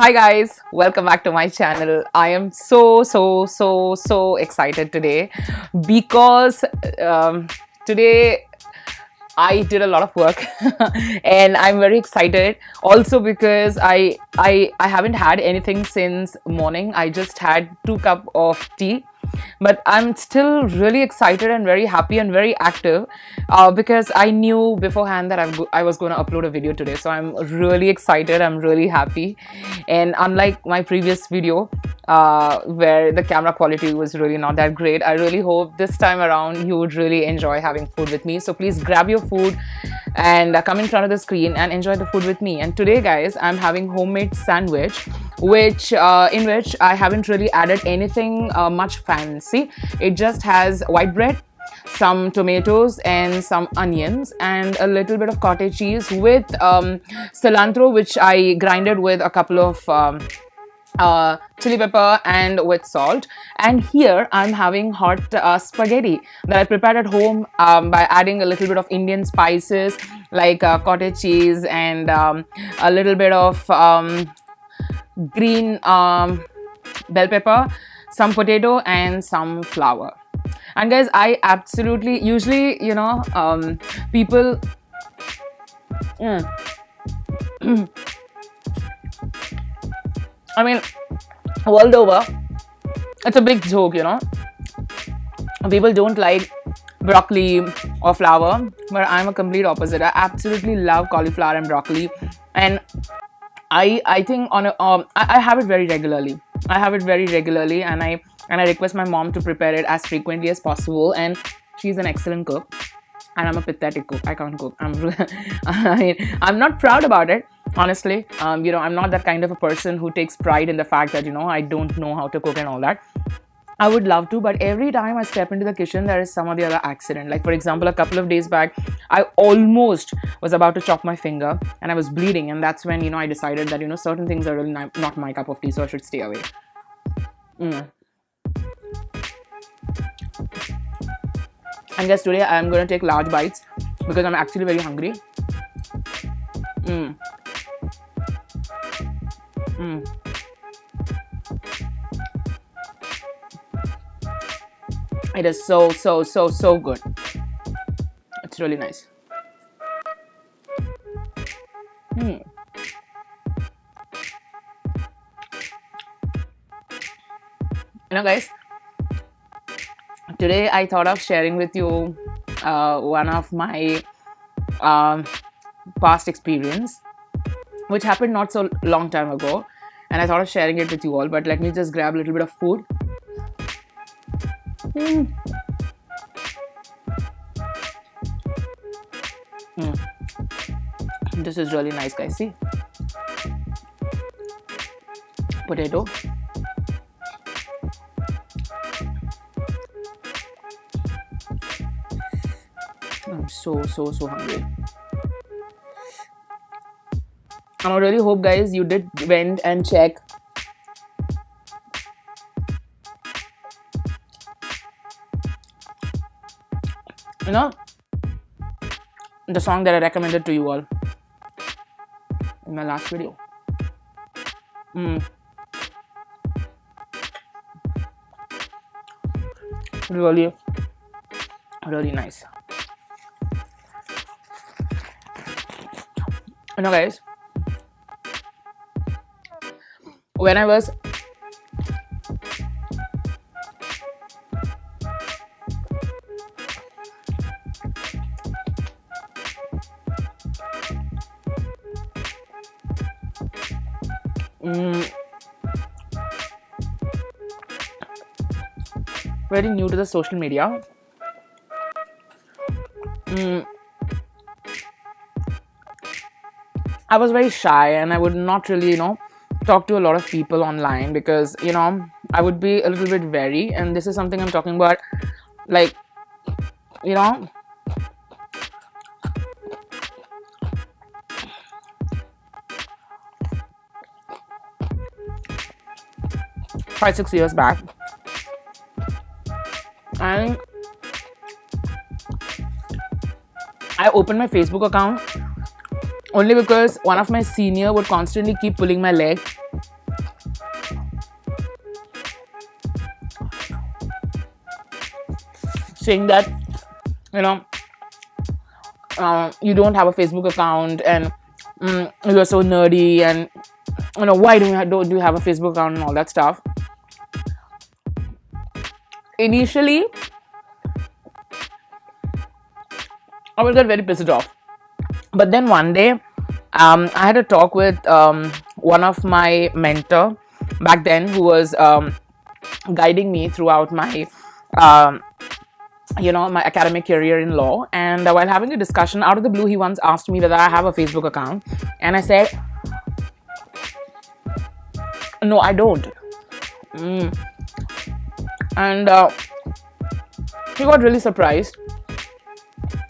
Hi guys, welcome back to my channel. I am so excited today because today I did a lot of work and I'm very excited also because I haven't had anything since morning. I just had 2 cups of tea, but I'm still really excited and very happy and very active because I knew beforehand that I was going to upload a video today. So I'm really excited, I'm really happy. And unlike my previous video where the camera quality was really not that great, I really hope this time around you would really enjoy having food with me. So please grab your food and come in front of the screen and enjoy the food with me. And today guys, I'm having homemade sandwich in which I haven't really added anything much fancy. It just has white bread, some tomatoes and some onions and a little bit of cottage cheese with cilantro, which I grinded with a couple of chili pepper and with salt. And here I'm having hot spaghetti that I prepared at home by adding a little bit of Indian spices like cottage cheese and a little bit of green bell pepper, some potato and some flour. And guys, I absolutely usually people I mean, world over, it's a big joke, people don't like broccoli or flour, but I'm a complete opposite. I absolutely love cauliflower and broccoli, and I think I have it very regularly. And I request my mom to prepare it as frequently as possible. And she's an excellent cook, and I'm a pathetic cook. I can't cook. I'm not proud about it, honestly. I'm not that kind of a person who takes pride in the fact that I don't know how to cook and all that. I would love to, but every time I step into the kitchen, there is some or the other accident. Like for example, a couple of days back, I almost was about to chop my finger and I was bleeding, and that's when I decided that certain things are really not my cup of tea, so I should stay away. And guys, today I'm going to take large bites because I'm actually very hungry. It is so good. It's really nice. Guys, today I thought of sharing with you one of my past experience, which happened not so long time ago, and I thought of sharing it with you all. But let me just grab a little bit of food. This is really nice, guys. See, potato, I'm so hungry. I really hope, guys, you did went and check the song that I recommended to you all in my last video. Really nice. Guys, when I was very new to the social media, I was very shy and I would not really talk to a lot of people online because I would be a little bit wary. And this is something I'm talking about, like 5-6 years back. And I opened my Facebook account only because one of my senior would constantly keep pulling my leg saying that, you know, you don't have a Facebook account, and you're so nerdy, and why do you have a Facebook account and all that stuff. Initially, I would get very pissed off, but then one day, I had a talk with one of my mentor back then, who was guiding me throughout my my academic career in law. And while having a discussion, out of the blue, he once asked me whether I have a Facebook account, and I said, no, I don't. And he got really surprised,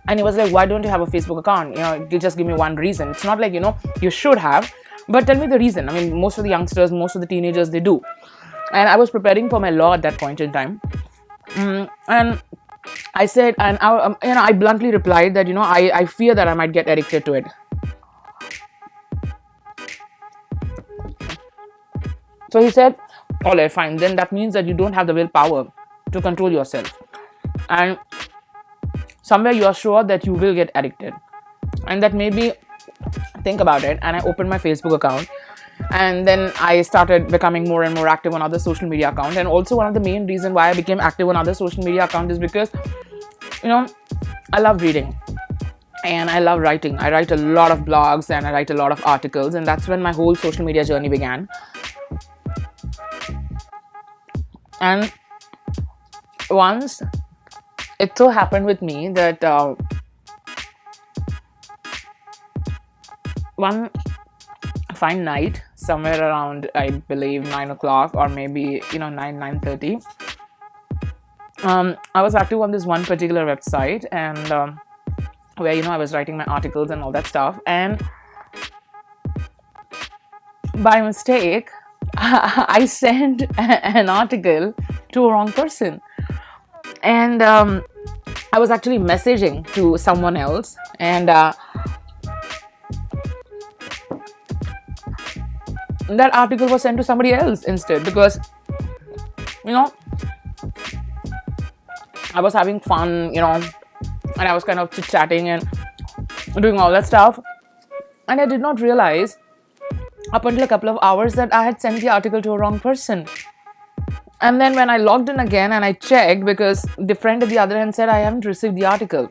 and he was like, why don't you have a Facebook account? You just give me one reason. It's not like, you should have, but tell me the reason. I mean, most of the youngsters, most of the teenagers, they do. And I was preparing for my law at that point in time, and I said, and I bluntly replied that, I fear that I might get addicted to it. So he said, all right, fine, then that means that you don't have the willpower to control yourself, and somewhere you are sure that you will get addicted, and that maybe think about it. And I opened my Facebook account, and then I started becoming more and more active on other social media accounts. And also, one of the main reasons why I became active on other social media accounts is because, I love reading and I love writing. I write a lot of blogs and I write a lot of articles, and that's when my whole social media journey began. And once it so happened with me that one fine night, somewhere around, I believe, 9 o'clock, or maybe 9:30, I was active on this one particular website, and where I was writing my articles and all that stuff, and by mistake I sent an article to a wrong person. And I was actually messaging to someone else, and that article was sent to somebody else instead, because I was having fun, and I was kind of chit-chatting and doing all that stuff, and I did not realize up until a couple of hours that I had sent the article to a wrong person. And then when I logged in again and I checked, because the friend at the other end said I haven't received the article.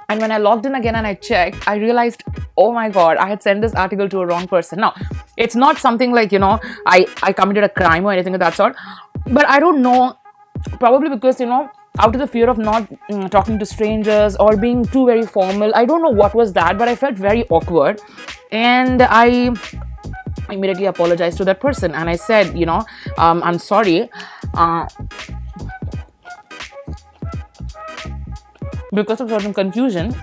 And when I logged in again and I checked, I realized, oh my God, I had sent this article to a wrong person. Now, it's not something like, I committed a crime or anything of that sort. But I don't know, probably because, out of the fear of not talking to strangers or being too very formal, I don't know what was that, but I felt very awkward. And I immediately apologized to that person, and I said, I'm sorry, because of certain confusion,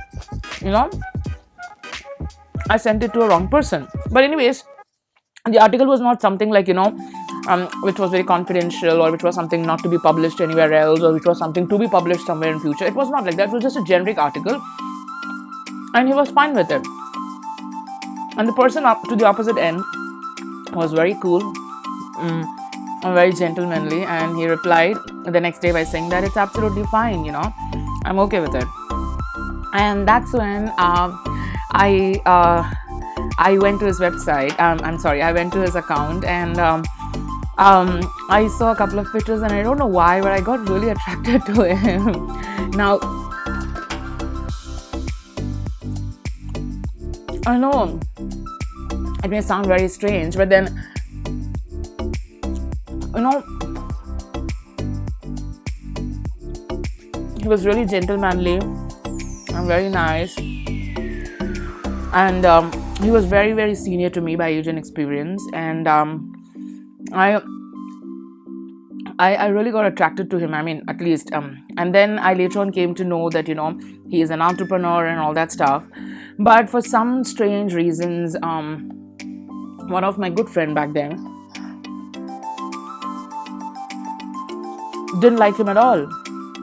I sent it to a wrong person. But anyways, the article was not something like, which was very confidential, or which was something not to be published anywhere else, or which was something to be published somewhere in future. It was not like that. It was just a generic article, and he was fine with it. And the person up to the opposite end was very cool, very gentlemanly, and he replied the next day by saying that it's absolutely fine, I'm okay with it. And that's when I went to his website. I went to his account, and I saw a couple of pictures, and I don't know why, but I got really attracted to him. Now, I know it may sound very strange, but then, he was really gentlemanly and very nice, and he was very, very senior to me by age and experience, and I really got attracted to him. I mean, at least, and then I later on came to know that he is an entrepreneur and all that stuff. But for some strange reasons, one of my good friend back then didn't like him at all.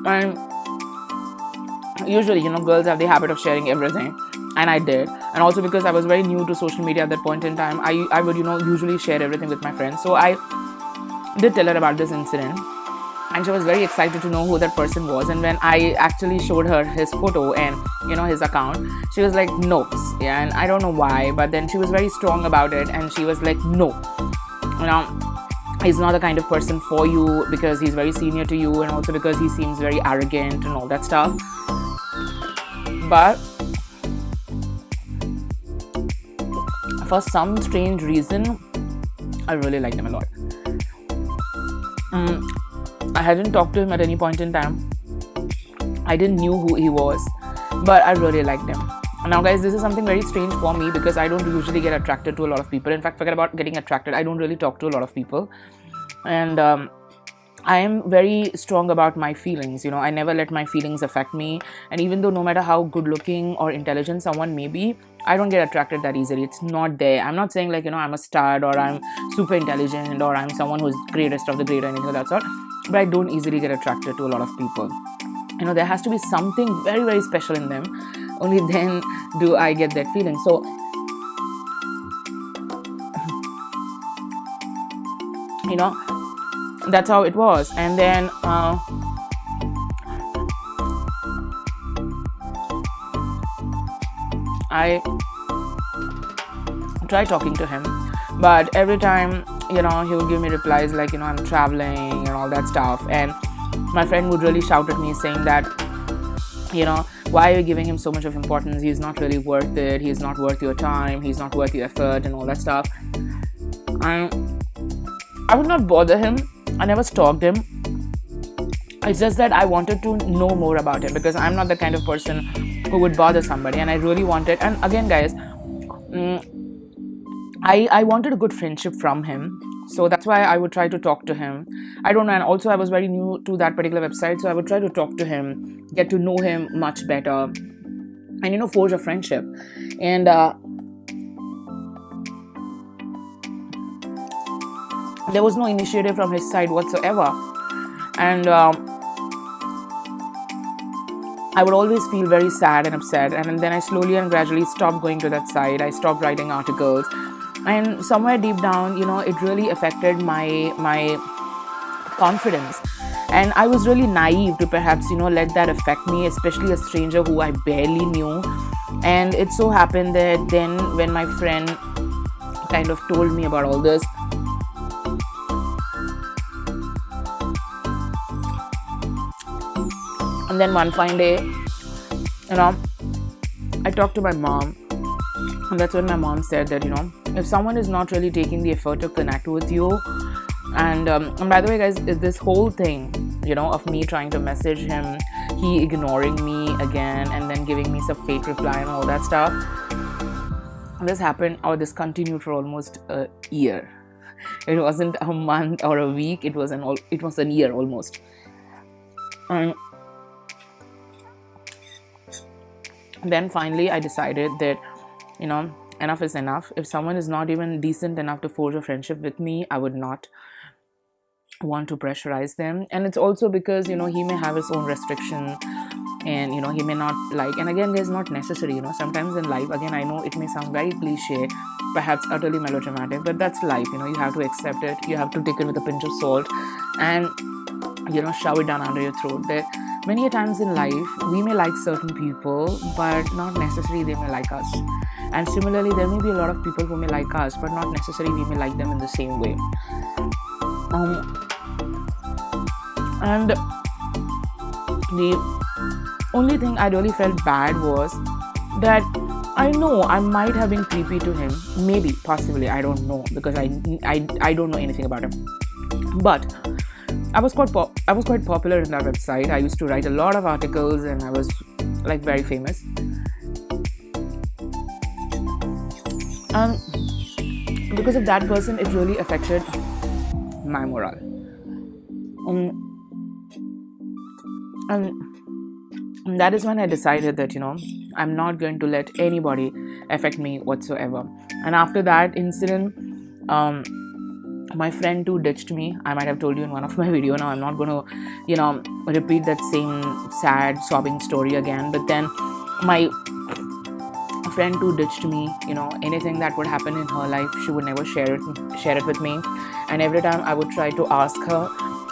And usually, girls have the habit of sharing everything, and I did. And also because I was very new to social media at that point in time, I would usually share everything with my friends. So I did tell her about this incident, and she was very excited to know who that person was. And when I actually showed her his photo and his account, she was like, no. Yeah, and I don't know why, but then she was very strong about it, and she was like, no, he's not the kind of person for you, because he's very senior to you, and also because he seems very arrogant and all that stuff. But for some strange reason, I really liked him a lot. I hadn't talked to him at any point in time. I didn't knew who he was, but I really liked him. Now guys, this is something very strange for me, because I don't usually get attracted to a lot of people. In fact, forget about getting attracted, I don't really talk to a lot of people. And I am very strong about my feelings. I never let my feelings affect me. And even though no matter how good looking or intelligent someone may be, I don't get attracted that easily. It's not there. I'm not saying like, I'm a stud, or I'm super intelligent, or I'm someone who's greatest of the great, or anything of that sort. But I don't easily get attracted to a lot of people. There has to be something very, very special in them. Only then do I get that feeling. So that's how it was. And then I tried talking to him, but every time he would give me replies like, I'm traveling and all that stuff. And my friend would really shout at me saying that, why are you giving him so much of importance? He's not really worth it. He's not worth your time. He's not worth your effort and all that stuff. And I would not bother him. I never stalked him. It's just that I wanted to know more about him, because I'm not the kind of person who would bother somebody, and I really wanted. And again, guys, I wanted a good friendship from him. So that's why I would try to talk to him. I don't know. And also I was very new to that particular website. So I would try to talk to him, get to know him much better, and, forge a friendship. And there was no initiative from his side whatsoever. And I would always feel very sad and upset. And then I slowly and gradually stopped going to that site. I stopped writing articles. And somewhere deep down, it really affected my confidence. And I was really naive to perhaps, let that affect me, especially a stranger who I barely knew. And it so happened that then when my friend kind of told me about all this, and then one fine day, I talked to my mom. And that's when my mom said that, if someone is not really taking the effort to connect with you, and by the way, guys, is this whole thing, of me trying to message him, he ignoring me again, and then giving me some fake reply and all that stuff, this happened, or this continued for almost a year. It wasn't a month or a week. It was a year almost. And then finally I decided that, enough is enough. If someone is not even decent enough to forge a friendship with me, I would not want to pressurize them. And it's also because, he may have his own restriction, and, he may not like. And again, there's not necessary, sometimes in life, again, I know it may sound very cliche, perhaps utterly melodramatic, but that's life. You have to accept it. You have to take it with a pinch of salt and, shove it down under your throat. That many times in life, we may like certain people, but not necessarily they may like us. And similarly, there may be a lot of people who may like us, but not necessarily we may like them in the same way. And the only thing I really felt bad was that I know I might have been creepy to him. Maybe, possibly, I don't know, because I don't know anything about him. But I was quite popular in that website. I used to write a lot of articles, and I was like very famous. And because of that person, it really affected my morale. And that is when I decided that, I'm not going to let anybody affect me whatsoever. And after that incident, my friend too ditched me. I might have told you in one of my videos. Now I'm not going to, repeat that same sad, sobbing story again. But then my friend too ditched me. Anything that would happen in her life, she would never share it with me. And every time I would try to ask her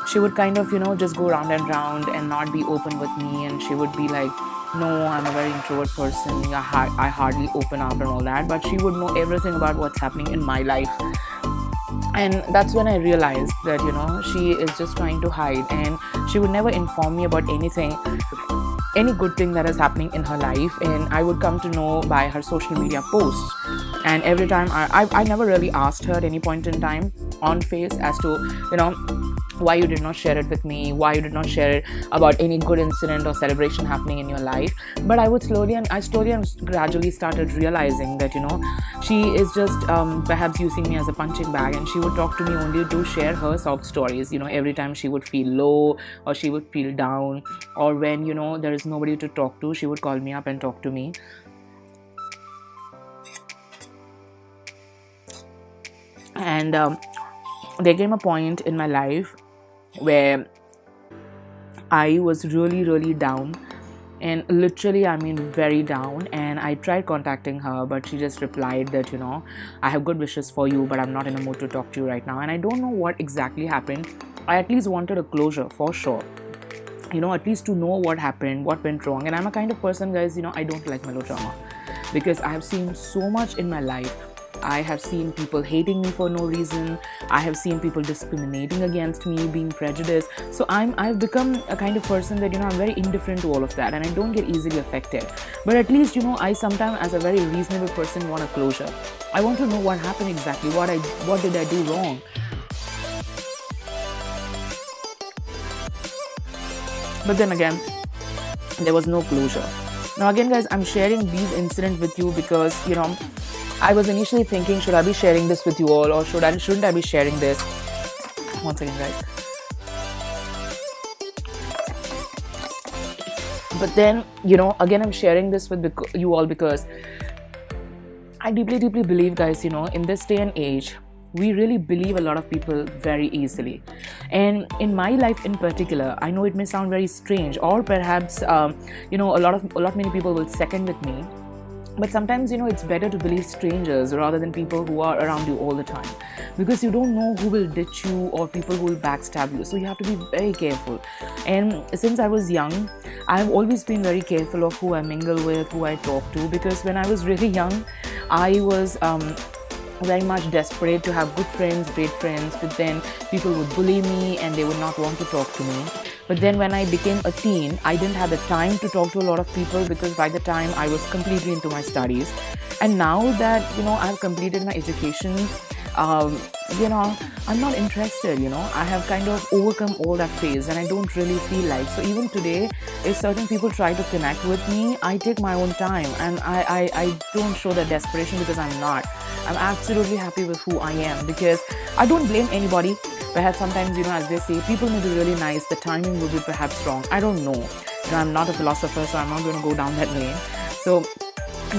she would kind of, just go round and round and not be open with me. And she would be like, no, I'm a very introvert person. I hardly open up and all that. But she would know everything about what's happening in my life. And that's when I realized that, she is just trying to hide, and she would never inform me about anything, any good thing that is happening in her life. And I would come to know by her social media posts. And every time I never really asked her at any point in time on face as to, why you did not share it with me, why you did not share it about any good incident or celebration happening in your life. But I slowly and gradually started realizing that, she is just perhaps using me as a punching bag, and she would talk to me only to share her sob stories, every time she would feel low or she would feel down, or when, there is nobody to talk to, she would call me up and talk to me. And there came a point in my life where I was really, really down, and literally, I mean, very down. And I tried contacting her, but she just replied that, I have good wishes for you, but I'm not in a mood to talk to you right now. And I don't know what exactly happened. I at least wanted a closure for sure, at least to know what happened, what went wrong. And I'm a kind of person, guys, I don't like melodrama, because I have seen so much in my life. I have seen people hating me for no reason. I have seen people discriminating against me, being prejudiced. So I've become a kind of person that, I'm very indifferent to all of that, and I don't get easily affected. But at least, I sometimes, as a very reasonable person, want a closure. I want to know what happened exactly, what did I do wrong. But then again, there was no closure. Now again, guys, I'm sharing these incidents with you because, I was initially thinking, should I be sharing this with you all, or shouldn't I be sharing this? Once again, guys. But then, again, I'm sharing this with you all because I deeply, deeply believe, guys, in this day and age, we really believe a lot of people very easily. And in my life in particular, I know it may sound very strange, or perhaps, a lot many people will second with me. But sometimes, it's better to believe strangers rather than people who are around you all the time, because you don't know who will ditch you or people who will backstab you. So you have to be very careful. And since I was young, I've always been very careful of who I mingle with, who I talk to, because when I was really young, I was very much desperate to have good friends, great friends, but then people would bully me and they would not want to talk to me. But then when I became a teen, I didn't have the time to talk to a lot of people, because by the time I was completely into my studies. And now that, I've completed my education, I'm not interested, I have kind of overcome all that phase, and I don't really feel like. So even today, if certain people try to connect with me, I take my own time, and I don't show that desperation, because I'm not. I'm absolutely happy with who I am, because I don't blame anybody. Perhaps sometimes, as they say, people may be really nice, the timing will be perhaps wrong. I don't know. I'm not a philosopher, so I'm not going to go down that lane. So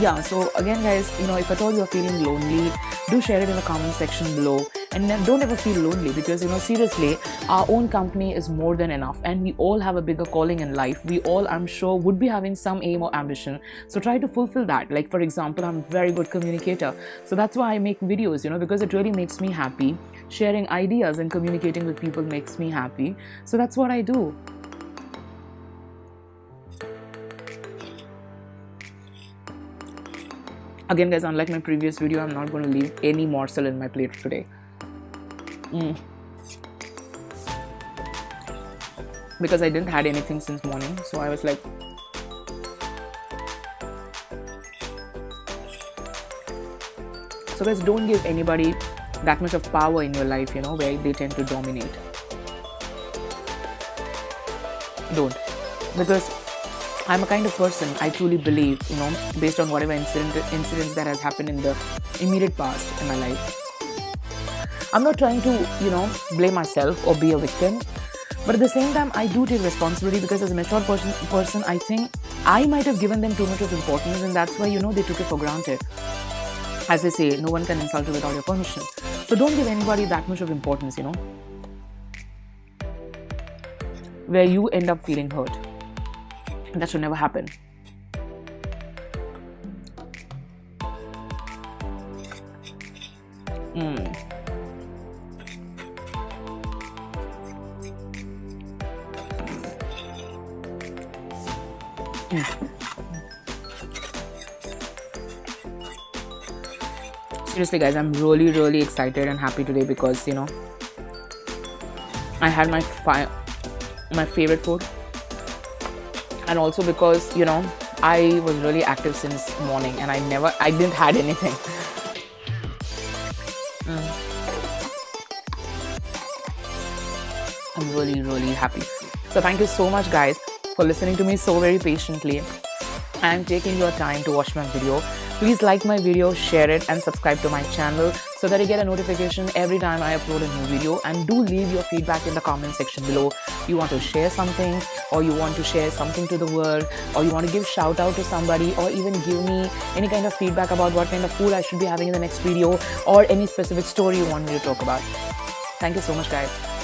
yeah, so again, guys, if at all you're feeling lonely, do share it in the comment section below. And then don't ever feel lonely, because seriously, our own company is more than enough, and we all have a bigger calling in life. We all, I'm sure, would be having some aim or ambition, so try to fulfill that. Like, for example, I'm a very good communicator, so that's why I make videos, because it really makes me happy. Sharing ideas and communicating with people makes me happy, so that's what I do. Again, guys, unlike my previous video, I'm not going to leave any morsel in my plate today. Because I didn't had anything since morning, so I was like, so guys, don't give anybody that much of power in your life, where they tend to dominate. Don't. Because I'm a kind of person, I truly believe, based on whatever incidents that has happened in the immediate past in my life. I'm not trying to, blame myself or be a victim. But at the same time, I do take responsibility, because as a mature person, I think I might have given them too much of importance, and that's why, they took it for granted. As they say, no one can insult you without your permission. So don't give anybody that much of importance, where you end up feeling hurt. That should never happen. Seriously, guys, I'm really, really excited and happy today because, I had my favorite food, and also because, I was really active since morning and I didn't had anything. I'm really, really happy. So thank you so much, guys, for listening to me so very patiently and taking your time to watch my video. Please like my video, share it, and subscribe to my channel so that you get a notification every time I upload a new video. And do leave your feedback in the comment section below. You want to share something, or you want to share something to the world, or you want to give shout out to somebody, or even give me any kind of feedback about what kind of food I should be having in the next video, or any specific story you want me to talk about. Thank you so much, guys.